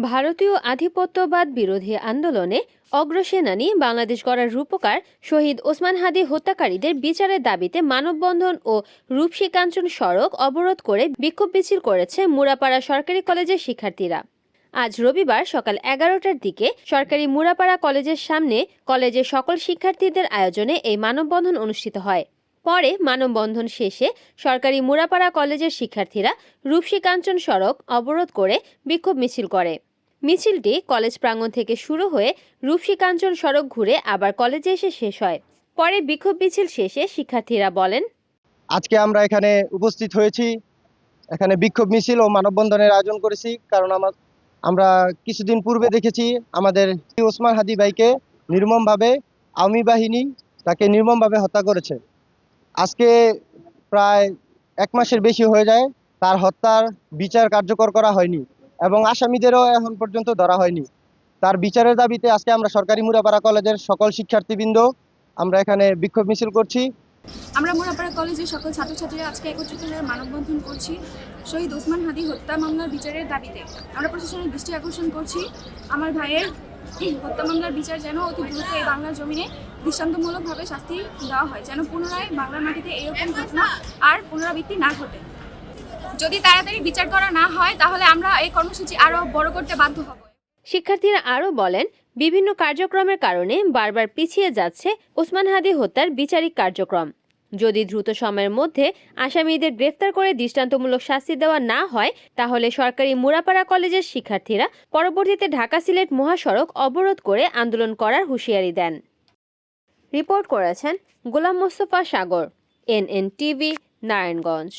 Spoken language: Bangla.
ভারতীয় আধিপত্যবাদ বিরোধী আন্দোলনে অগ্রসেনানী বাংলাদেশ গড়ার রূপকার শহীদ ওসমান হাদী হত্যাকারীদের বিচারের দাবিতে মানববন্ধন ও রূপসী কাঞ্চন সড়ক অবরোধ করে বিক্ষোভ মিছিল করেছে মুরাপাড়া সরকারি কলেজের শিক্ষার্থীরা। আজ রবিবার সকাল 11টার দিকে সরকারি মুরাপাড়া কলেজের সামনে কলেজের সকল শিক্ষার্থীদের আয়োজনে এই মানববন্ধন অনুষ্ঠিত হয়। পরে মানববন্ধন শেষে সরকারি মুরাপাড়া কলেজের শিক্ষার্থীরা রূপসী কাঞ্চন সড়ক অবরোধ করে বিক্ষোভ মিছিল করে। মিছিলটি কলেজ প্রাঙ্গণ থেকে শুরু হয়ে রূপসী কাঞ্চন সড়ক ঘুরে আবার কলেজে এসে শেষ হয়। পরে বিক্ষোভ মিছিল শেষে শিক্ষার্থীরা বলেন, আজকে আমরা এখানে উপস্থিত হয়েছি, এখানে বিক্ষোভ মিছিল ও মানববন্ধনের আয়োজন করেছি। কারণ আমরা কিছুদিন পূর্বে দেখেছি আমাদের ওসমান হাদী ভাইকে নির্মমভাবে আওয়ামী বাহিনী তাকে নির্মমভাবে হত্যা করেছে। আজকে প্রায় 1 মাসের বেশি হয়ে যায় তার হত্যার বিচার কার্যকর করা হয়নি এবং আসামিদেরও এখন পর্যন্ত ধরা হয়নি। তার বিচারের দাবিতে আজকে আমরা সরকারি মুরাপাড়া কলেজের সকল শিক্ষার্থীবৃন্দ আমরা এখানে বিক্ষোভ মিছিল করছি। আমরা মুরাপাড়া কলেজের সকল ছাত্রছাত্রীরা আজকে একত্রিত হয়ে মানববন্ধন করছি শহীদ ওসমান হাদী হত্যা মামলার বিচারের দাবিতে। আমরা প্রশাসনের দৃষ্টি আকর্ষণ করছি আমার ভাইয়ের হত্যা মামলার বিচার যেন অতি দ্রুত এই বাংলার জমিনে দৃষ্টান্তমূলকভাবে শাস্তি দেওয়া হয়, যেন পুনরায় বাংলার মাটিতে এরকম ঘটনা আর পুনরাবৃত্তি না ঘটে। যদি তাড়াতাড়ি বিচার করা না হয় তাহলে আমরা এই কর্মসূচি আরও বড় করতে বাধ্য হব। শিক্ষার্থীরা আরও বলেন, বিভিন্ন কার্যক্রমের কারণে বারবার পিছিয়ে যাচ্ছে ওসমান হাদী হত্যার বিচারিক কার্যক্রম। যদি দ্রুত সময়ের মধ্যে আসামিদের গ্রেফতার করে দৃষ্টান্তমূলক শাস্তি দেওয়া না হয় তাহলে সরকারি মুরাপাড়া কলেজের শিক্ষার্থীরা পরবর্তীতে ঢাকা সিলেট মহাসড়ক অবরোধ করে আন্দোলন করার হুঁশিয়ারি দেন। রিপোর্ট করেছেন গোলাম মোস্তফা সাগর, NNTV, নারায়ণগঞ্জ।